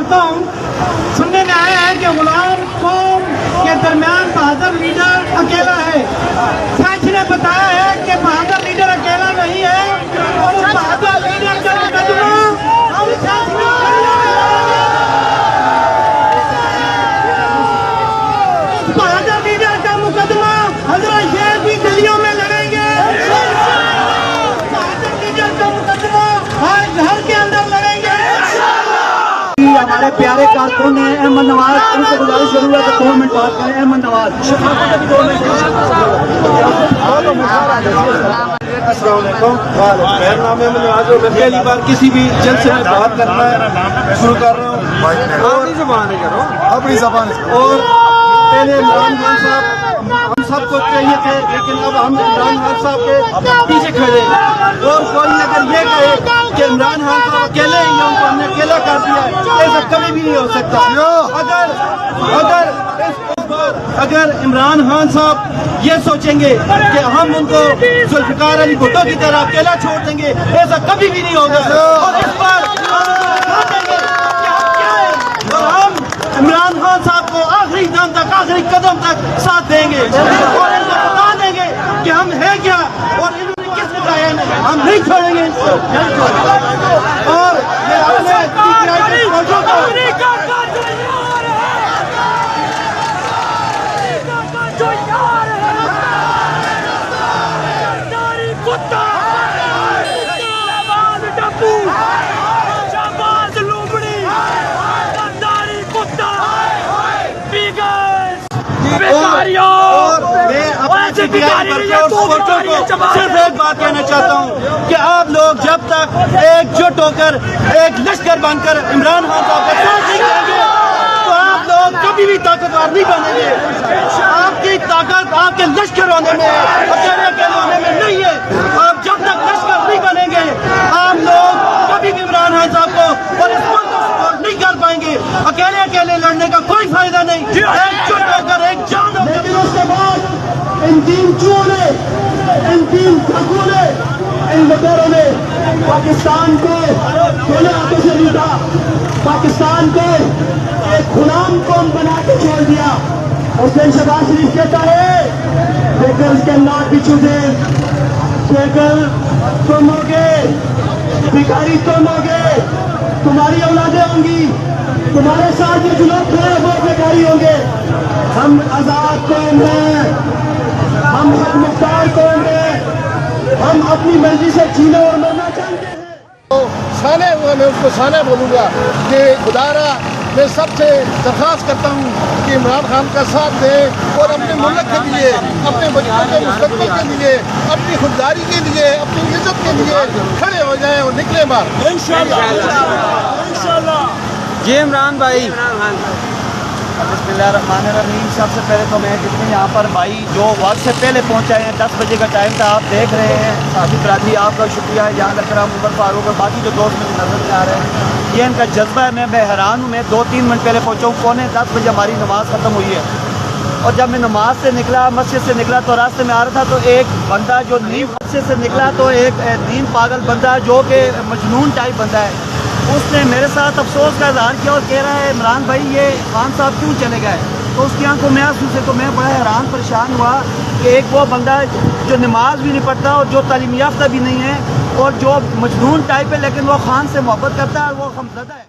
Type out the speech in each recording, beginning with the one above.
करता हूँ। सुनने में आया है कि गुलाम कौम के दरमियान बहादुर लीडर अकेला है। सच ने बताया है कि बहादुर लीडर अकेला नहीं है और उस बहादुर लीडर का मुकदमा हम साथ में बहादुर लीडर का मुकदमा हजरत शेख की गलियों में लड़ेंगे। बहादुर लीडर का मुकदमा हर घर के अंदर लड़ेंगे। हमारे प्यारे कारकुन हैं अहमद नवाज, उनसे गुजारिश जरूर है कि 2 मिनट बात करें। अहमद नवाज, मेरा नाम अहमद नवाज और मैं पहली बार किसी भी जलसे में बात करना शुरू कर रहा हूँ। अपनी जबान और पहले इमरान खान साहब हम सबको चाहिए थे, लेकिन अब हम इमरान खान साहब के पीछे खड़े और कोई अगर ये कहे कि इमरान खान साहब अकेले ही हैं, उनको हमने अकेला कर दिया है, ऐसा कभी भी नहीं हो सकता। अगर इमरान खान साहब ये सोचेंगे कि हम उनको जुल्फिकार अली भुट्टो की तरह अकेला छोड़ देंगे, ऐसा कभी भी नहीं होगा। और इस बार हम इमरान खान साहब को आखिरी दम तक, आखिरी कदम तक साथ देंगे और इनको बता देंगे कि हम हैं क्या और इन्होंने किस बताया नहीं, हम नहीं छोड़ेंगे इनको। और मैं अपने फौजों को सिर्फ एक बात कहना चाहता हूँ कि आप लोग जब तक एकजुट होकर एक लश्कर बनकर इमरान खान साहब का साथ नहीं करेंगे तो आप लोग कभी भी ताकतवर नहीं बनेंगे। आपकी ताकत आपके लश्कर होने में है, अकेले अकेले होने में नहीं है। आप जब तक लश्कर नहीं बनेंगे आप लोग कभी भी इमरान खान साहब को और इस मुल्क को सपोर्ट नहीं कर पाएंगे। अकेले अकेले लड़ने का कोई फायदा नहीं, एकजुट होकर एक जान होकर। लेकिन उसके बाद इन 3 चूहों ने, इन 3 ठगों ने, इन लुटेरों ने पाकिस्तान को खुले हाथों से लूटा, पाकिस्तान को एक गुलाम कौम बना के छोड़ दिया। हुसैन शहबाज शरीफ कहता है beggars can not be chosen, beggar तुम होगे, भिखारी तुम होगे, तुम्हारी औलादें होंगी, तुम्हारे साथ जो लोग खड़े वो भिखारी होंगे। हम आजाद कौम हैं, हम हक मुख्तार कौम हैं, हम अपनी मर्जी से जीना और मरना जानते हैं। तो साने हुआ मैं उसको साना बोलूँगा कि खुदारा मैं सबसे दरख्वास्त करता हूँ कि इमरान खान का साथ दें और अपने मुल्क के लिए, अपने बच्चों के मुस्तकबिल के लिए, अपनी खुददारी के लिए, अपनी इज्जत के लिए खड़े हो जाएं और निकले बाहर इंशाल्लाह। जी इमरान भाई। बिस्मिल्लाहिर्रहमानिर्रहीम। सबसे पहले तो मैं जितने यहाँ पर भाई जो वक्त से पहले पहुँचाए हैं, 10 बजे का टाइम था, आप देख रहे हैं साथी बरादरी, आपका शुक्रिया है। यहाँ करम उमर फारूक और बाकी जो दोस्त मुझे नजर में आ रहे हैं, ये इनका जज्बा है। मैं हैरान हूँ। मैं 2-3 मिनट पहले पहुँचा हूँ, 9:45 बजे हमारी नमाज़ ख़त्म हुई है और जब मैं नमाज से निकला, मस्जिद से निकला तो रास्ते में आ रहा था तो एक बंदा जो नींद मस्जिद से निकला तो एक नींद पागल बंदा जो कि मजनून टाइप बंदा है, उसने मेरे साथ अफसोस का इजहार किया और कह रहा है इमरान भाई ये खान साहब क्यों चले गए। तो उसकी आंखों में आंसू से तो मैं बड़ा हैरान परेशान हुआ कि एक वो बंदा जो नमाज भी नहीं पढ़ता और जो तालीम याफ्ता भी नहीं है और जो मजनून टाइप है, लेकिन वो खान से मोहब्बत करता है और वो हमज़दा है।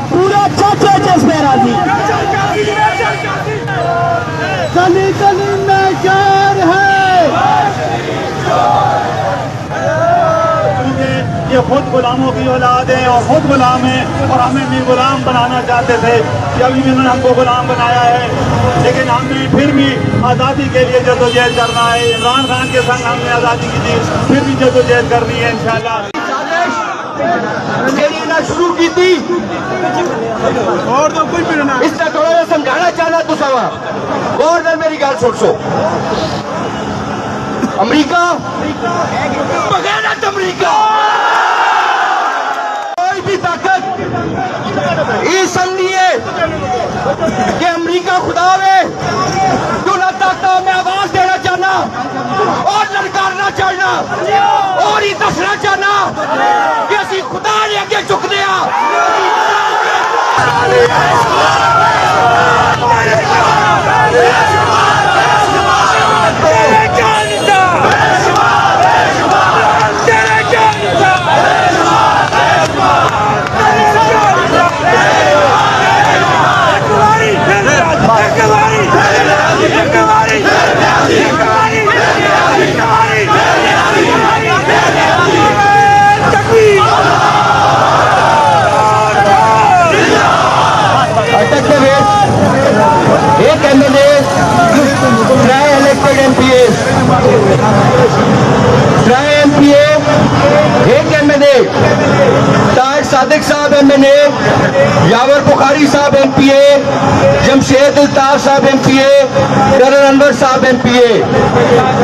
पूरा चाचा जज्बे राजी, गली गली में जार है। ये खुद गुलामों की औलाद है और खुद गुलाम है और हमें भी गुलाम बनाना चाहते थे। जब इन्होंने हमको गुलाम बनाया है, लेकिन हमने फिर भी आज़ादी के लिए जद्दोजहद करना है। इमरान खान के संग हमने आज़ादी की थी, फिर भी जद्दोजहद करनी है इंशाल्लाह। शुरू की थी और तो कुछ भी ना इसने थोड़ा सा समझाना चाहना तुसा और ना मेरी गल सुन सो अमरीका बगैरत अमरीका कोई भी ताकत ये समझिए कि अमरीका खुदा है क्यों ना ताकता मैं आवाज देना चाहना और ललकारना चाहना और ही दसना चाहना कि असी खुदा ने अगे चुकते हैं एक एमएलए ट्राई इलेक्टेड एमपीए एक एमएलए ताहिर सादिक साहब एमएलए यावर बुखारी साहब एमपीए जमशेद अल्ताफ साहब एमपीए करन अनवर साहब एमपीए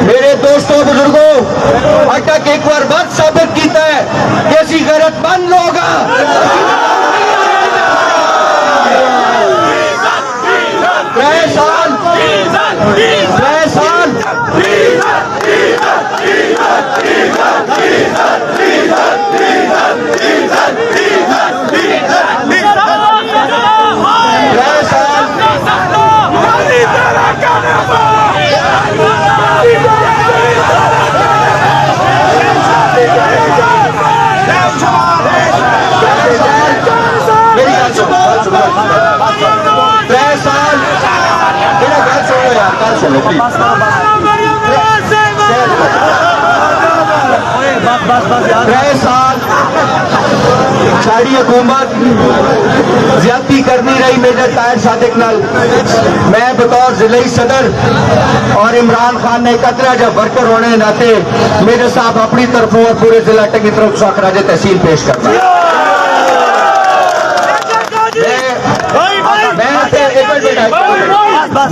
मेरे दोस्तों बुजुर्गों अटक एक बार बात साबित किया है कि ऐसी गैरतमंद लोग साड़ी हुकूमत ज्यादती करनी रही मेजर ताहिर सादिक नाल मैं बतौर जिले सदर और इमरान खान ने एकत्र जब वर्कर होने के नाते मेजर साहब अपनी तरफों और पूरे जिला टंगी तरफ खराज तहसील पेश करता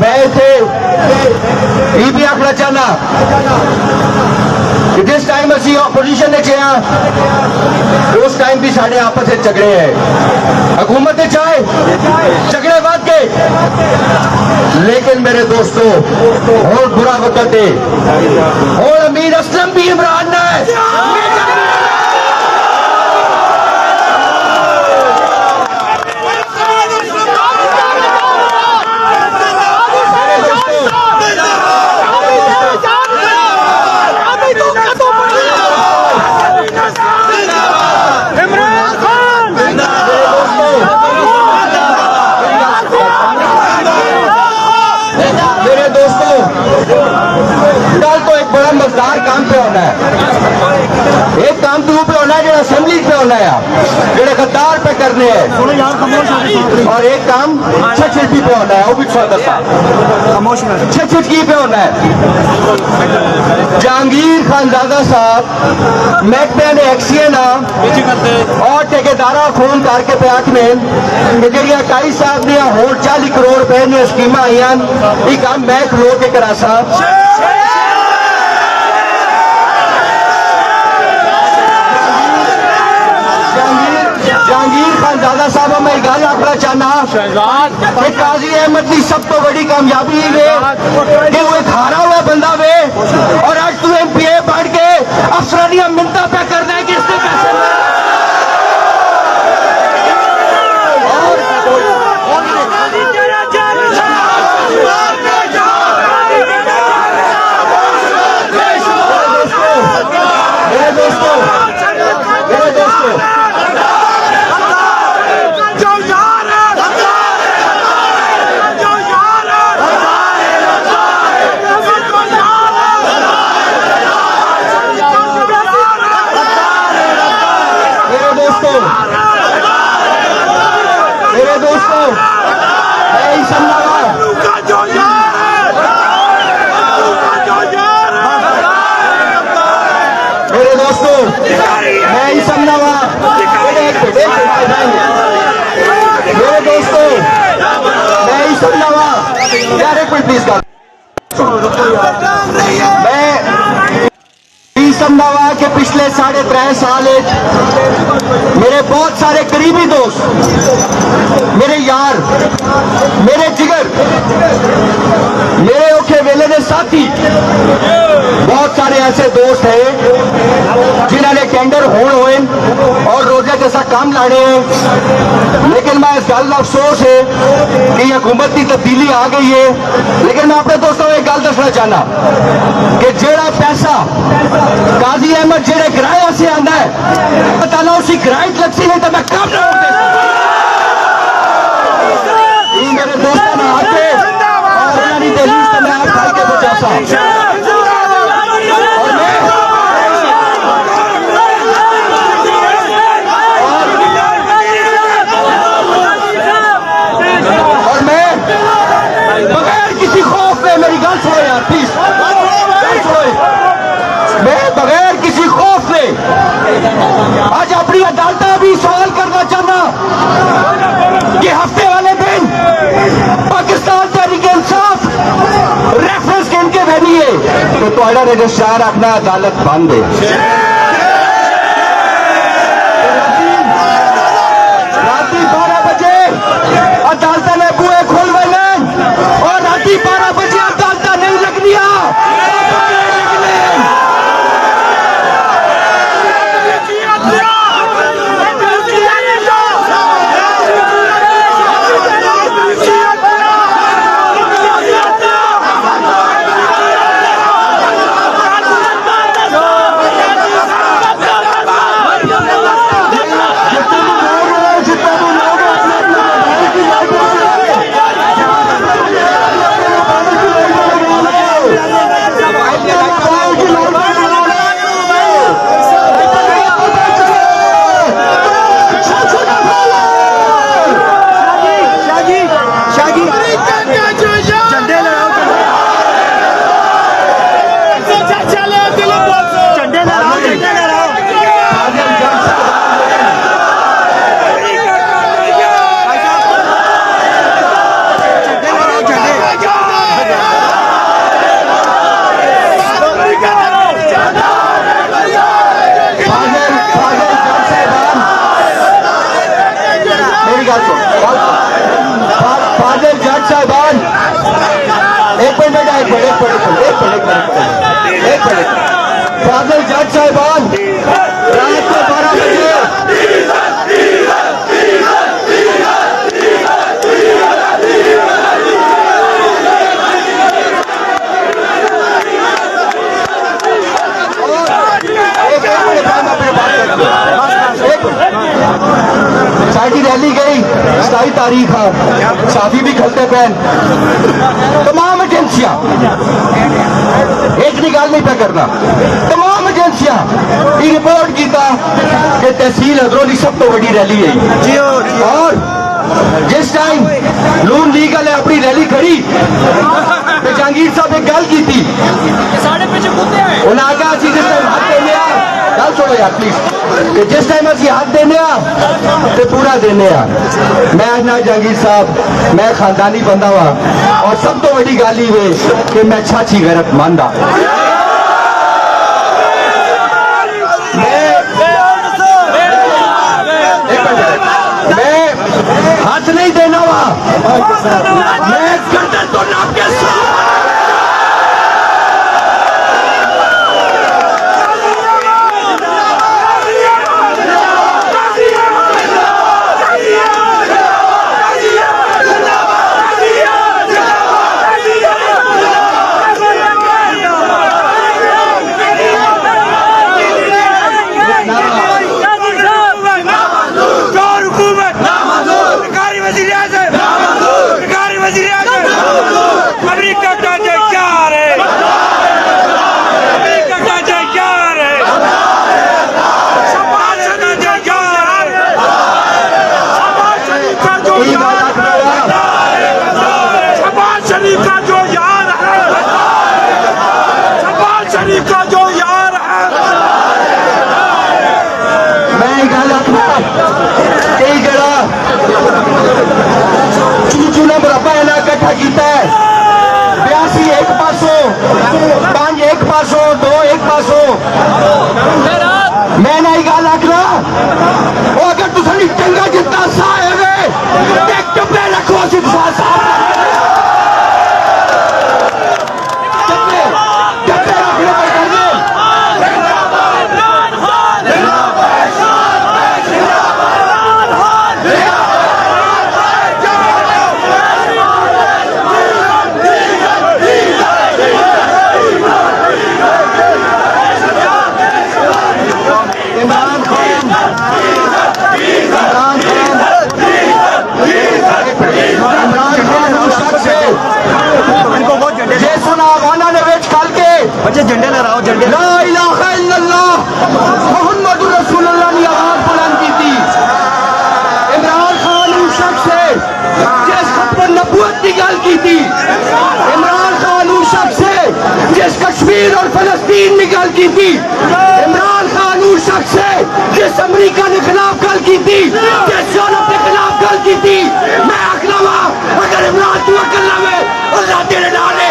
मैं भी आखना चाहना कि जिस टाइम असी अपोजिशन ने किया उस टाइम भी साढ़े आपस में झगड़े हैं हुकूमत चाहे झगड़े बात के लेकिन मेरे दोस्तों और बुरा वक्त है और अमीर असलम भी इमरान है मजदार काम पे होना है एक काम तो पे होना है जो असेंबली पे होना है जो गद्दार पे करने हैं और एक काम छठी पे होना है वो भी छठी पे होना है जहांगीर खानजादा साहब महकमे ने एक्सीएन और ठेकेदारा फोन करके पे आखने जी अकाई साहब ने होर 40 करोड़ रुपए ने स्कीम आई ये काम मैं खलो के करा साहब जहांगीर खानजादा साहब मैं गल आखना चाहना कि काजी अहमद की सब तो बड़ी कामयाबी है कि वो एक हारा हुआ बंदा वे और आज तू एमपीए बढ़ के अफसरानियां मिन्नता पे करना है कि इसने पैसे मेरे दोस्तों मैं ही समझा मेरे प्लीज कर मैं समझावा कि पिछले 3.5 साल मेरे बहुत सारे करीबी दोस्त, मेरे यार, मेरे जिगर, मेरे औखे वेले के साथी, बहुत सारे ऐसे दोस्त हैं जिन्होंने टेंडर होए और रोजे जैसा काम लाने हैं। लेकिन मैं इस गल का अफसोस है कि हुकूमत की तब्दीली आ गई है। लेकिन मैं अपने दोस्तों को एक गल दसना चाहना कि जेड़ा पैसा काजी अहमद जेड़े किराए से आंदा है पता ना उसी किराए लगती है तो मैं काम ना मेरे दोस्तों ने आके और दहलीज से मैं आप भाई के बचा सा और मैं बगैर किसी खौफ में, मेरी गल सुनो यार प्लीज, मैं बगैर किसी खौफ से आज अपनी अदालत भी सवाल करना चाहना कि हफ्ते वाले दिन पाकिस्तान तहरीक इंसाफ रेफरेंस किनके बनी है तो तुम्हारा रजिस्ट्रार अपना अदालत बंद है। राती 12 बजे अदालत ने बुए खोल गए और राती 12 बजे अदालत नहीं लगनिया। फाजिल जज साहबान एक मिनट फाजिल जज साहबान रात को 12 बजे साड़ी रैली गई 27 तारीख शादी भी खलते पैन तमाम एजेंसियां एक निकाल नहीं पे करना तमाम एजेंसियां रिपोर्ट किया कि तहसील हजरोली सब तो बड़ी रैली है और जिस टाइम नून लीग ने अपनी रैली खड़ी तो जहांगीर साहब एक गल की थी उन्हें आखा जिस टाइम हाथ देने गल सुनो यार प्लीज कि जिस टाइम असं हाथ देने तो पूरा देने मैं ना जहांगीर साहब मैं खानदानी बंदा वा और सब तो बड़ी गल ही है कि मैं छाछी गैरत मंद मैं हाथ नहीं देना वा मैं गर्दन तो नाप के वज़ीर मैं नहीं गल आखना वो अगर तुम चंगा जितना सा है चुप्पे रखो बच्चे झंडे लहराओ, झंडे। ला इलाहा इल्लल्लाह मोहम्मद रसूलुल्लाह ने आवाज बुलंद की थी। इमरान खान उस शख्स है जिस खत्म नबूवत की गल की थी। इमरान खान उस शख्स है जिस कश्मीर और फलस्तीन की गल की थी। इमरान खान उस शख्स है जिस अमेरिका के खिलाफ गल की थी, जिस यूरोप के खिलाफ गल की थी। मैं अगला अगर इमरान तू अकल में अल्लाह तेरे डाले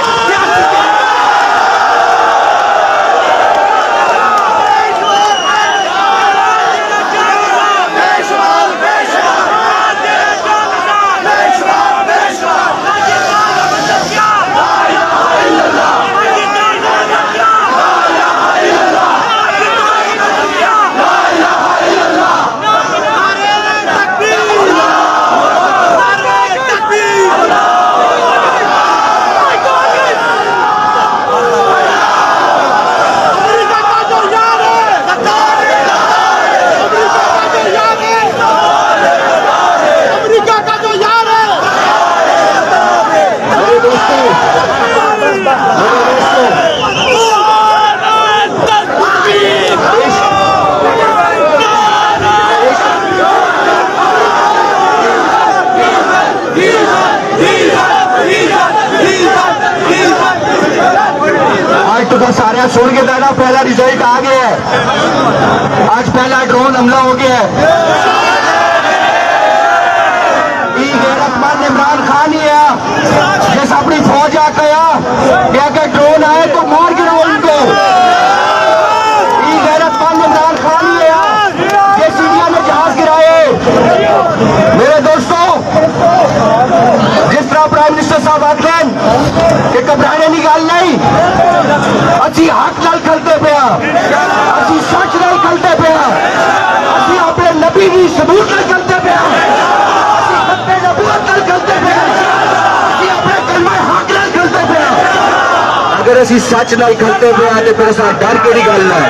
सारे सुन के दादा पहला रिजल्ट आ गया है। आज पहला ड्रोन हमला हो गया है। इमरान खान ही है जिस अपनी फौज आया कि अगर ड्रोन आए तो मार गिरो उनको। इमरान खान ही है जिस इंडिया में जहाज गिराए। मेरे दोस्तों, जिस तरह प्राइम मिनिस्टर साहब आते हैं कि घबराने की गल नहीं, असी हक नाल खलते पे, असी सच नाल खलते पे, असी अपने नबी की सबूत नाल खलते पे, असी खत्ते नबूवत नाल खलते पे, असी अपने कलमा हक नाल खलते पे। अगर असी सच नाल खलते पे तो फिर असा डर केड़ी गल है।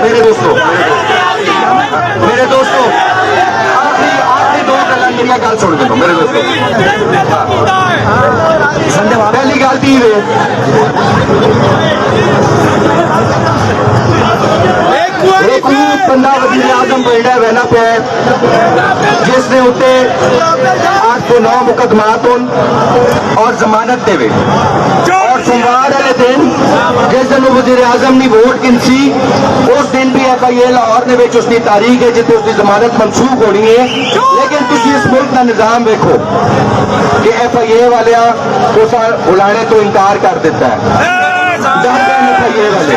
मेरे दोस्तों आखिरी दो गल सुन के मेरे दोस्तों, पहली गल थी एक बंदा वजीर आजम बनना बहना पे जिसने उत्ते 809 मुकदमात और जमानत देवे। और सोमवार वाले दिन जिस दिन वजीर आजम की वोट गिनसी उस दिन भी FIA लाहौर ने उसकी तारीख है जितने उसकी जमानत मनसूख होनी है। लेकिन तुम इस मुल्क का निजाम देखो कि FIA वाले बुलाने तो इनकार कर देता है। FIA वाले